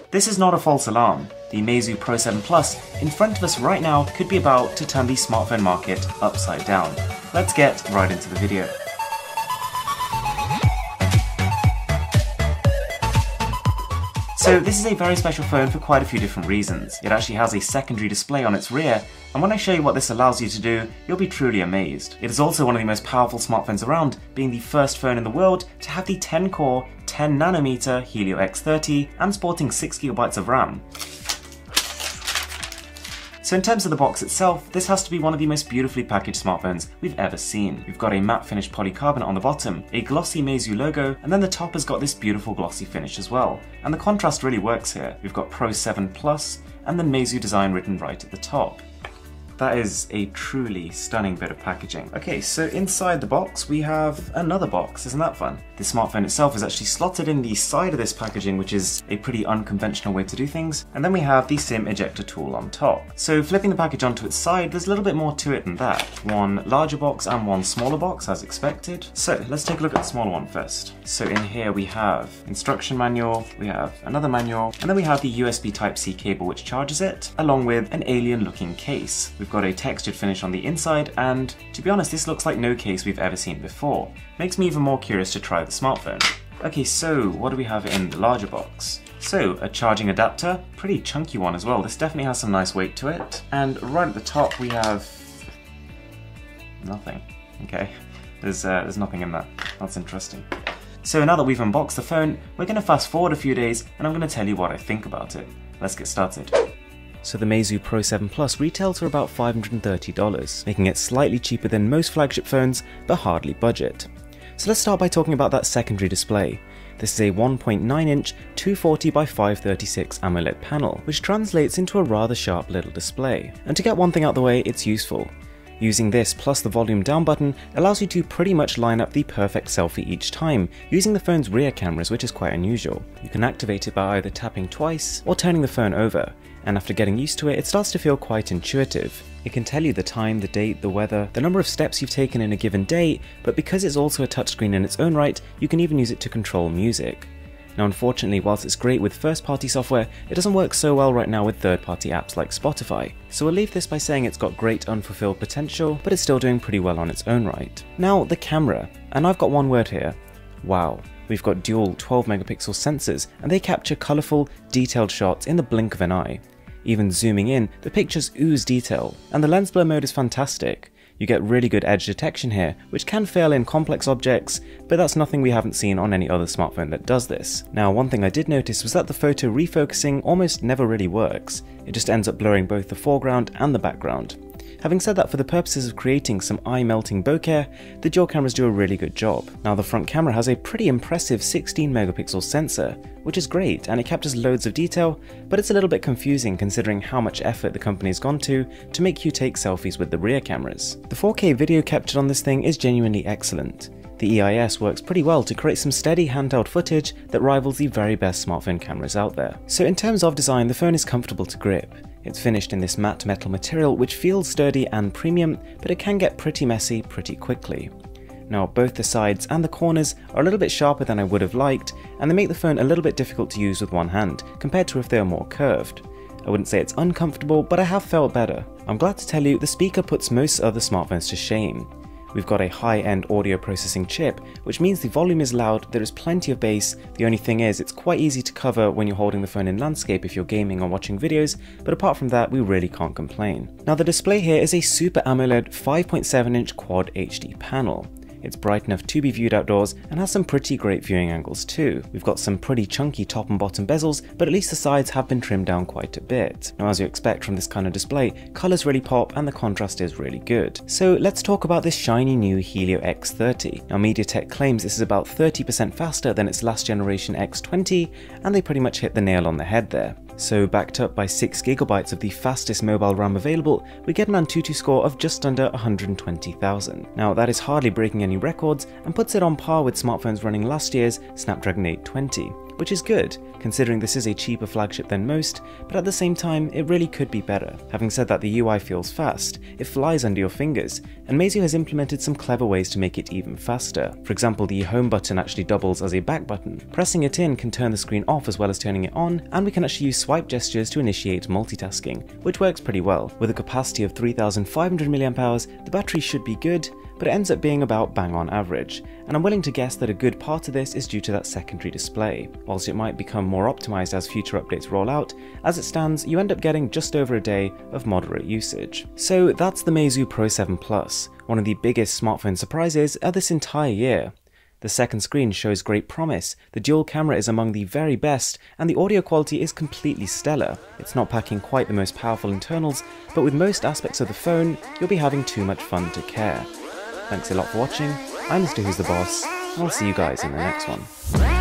This is not a false alarm. The Meizu Pro 7 Plus in front of us right now could be about to turn the smartphone market upside down. Let's get right into the video. So this is a very special phone for quite a few different reasons. It actually has a secondary display on its rear, and when I show you what this allows you to do, you'll be truly amazed. It is also one of the most powerful smartphones around, being the first phone in the world to have the 10-core, 10nm Helio X30 and sporting 6GB of RAM. So in terms of the box itself, this has to be one of the most beautifully packaged smartphones we've ever seen. We've got a matte finished polycarbonate on the bottom, a glossy Meizu logo, and then the top has got this beautiful glossy finish as well. And the contrast really works here. We've got Pro 7 Plus and then Meizu design written right at the top. That is a truly stunning bit of packaging. Okay, so inside the box we have another box, isn't that fun? The smartphone itself is actually slotted in the side of this packaging, which is a pretty unconventional way to do things, and then we have the SIM ejector tool on top. So flipping the package onto its side, there's a little bit more to it than that. One larger box and one smaller box as expected. So let's take a look at the smaller one first. So in here we have instruction manual, we have another manual, and then we have the USB Type-C cable which charges it, along with an alien looking case. We've got a textured finish on the inside, and to be honest, this looks like no case we've ever seen before. Makes me even more curious to try the smartphone. Okay, so what do we have in the larger box? So, a charging adapter, pretty chunky one as well. This definitely has some nice weight to it. And right at the top we have nothing. Okay, there's nothing in that. That's interesting. So now that we've unboxed the phone, we're going to fast forward a few days and I'm going to tell you what I think about it. Let's get started. So the Meizu Pro 7 Plus retails for about $530, making it slightly cheaper than most flagship phones, but hardly budget. So let's start by talking about that secondary display. This is a 1.9-inch 240 by 536 AMOLED panel, which translates into a rather sharp little display. And to get one thing out the way, it's useful. Using this plus the volume down button allows you to pretty much line up the perfect selfie each time, using the phone's rear cameras, which is quite unusual. You can activate it by either tapping twice or turning the phone over, and after getting used to it, it starts to feel quite intuitive. It can tell you the time, the date, the weather, the number of steps you've taken in a given day, but because it's also a touchscreen in its own right, you can even use it to control music. Now unfortunately, whilst it's great with first-party software, it doesn't work so well right now with third-party apps like Spotify. So we'll leave this by saying it's got great unfulfilled potential, but it's still doing pretty well on its own right. Now the camera, and I've got one word here: wow. We've got dual 12-megapixel sensors, and they capture colourful, detailed shots in the blink of an eye. Even zooming in, the pictures ooze detail, and the lens blur mode is fantastic. You get really good edge detection here, which can fail in complex objects, but that's nothing we haven't seen on any other smartphone that does this. Now, one thing I did notice was that the photo refocusing almost never really works. It just ends up blurring both the foreground and the background. Having said that, for the purposes of creating some eye-melting bokeh, the dual cameras do a really good job. Now the front camera has a pretty impressive 16-megapixel sensor, which is great and it captures loads of detail, but it's a little bit confusing considering how much effort the company has gone to make you take selfies with the rear cameras. The 4K video captured on this thing is genuinely excellent. The EIS works pretty well to create some steady handheld footage that rivals the very best smartphone cameras out there. So in terms of design, the phone is comfortable to grip. It's finished in this matte metal material which feels sturdy and premium, but it can get pretty messy pretty quickly. Now both the sides and the corners are a little bit sharper than I would have liked, and they make the phone a little bit difficult to use with one hand, compared to if they were more curved. I wouldn't say it's uncomfortable, but I have felt better. I'm glad to tell you the speaker puts most other smartphones to shame. We've got a high-end audio processing chip, which means the volume is loud, there is plenty of bass. The only thing is, it's quite easy to cover when you're holding the phone in landscape if you're gaming or watching videos, but apart from that, we really can't complain. Now the display here is a Super AMOLED 5.7-inch Quad HD panel. It's bright enough to be viewed outdoors and has some pretty great viewing angles too. We've got some pretty chunky top and bottom bezels, but at least the sides have been trimmed down quite a bit. Now as you expect from this kind of display, colours really pop and the contrast is really good. So let's talk about this shiny new Helio X30. Now MediaTek claims this is about 30% faster than its last generation X20, and they pretty much hit the nail on the head there. So backed up by 6GB of the fastest mobile RAM available, we get an Antutu score of just under 120,000. Now that is hardly breaking any records and puts it on par with smartphones running last year's Snapdragon 820, which is good. considering this is a cheaper flagship than most, but at the same time, it really could be better. Having said that, the UI feels fast, it flies under your fingers, and Meizu has implemented some clever ways to make it even faster. For example, the home button actually doubles as a back button. Pressing it in can turn the screen off as well as turning it on, and we can actually use swipe gestures to initiate multitasking, which works pretty well. With a capacity of 3500 mAh, the battery should be good, but it ends up being about bang on average, and I'm willing to guess that a good part of this is due to that secondary display. Whilst it might become more optimized as future updates roll out, as it stands, you end up getting just over a day of moderate usage. So that's the Meizu Pro 7 Plus, one of the biggest smartphone surprises of this entire year. The second screen shows great promise, the dual camera is among the very best, and the audio quality is completely stellar. It's not packing quite the most powerful internals, but with most aspects of the phone, you'll be having too much fun to care. Thanks a lot for watching, I'm Mr. Who's the Boss, and I'll see you guys in the next one.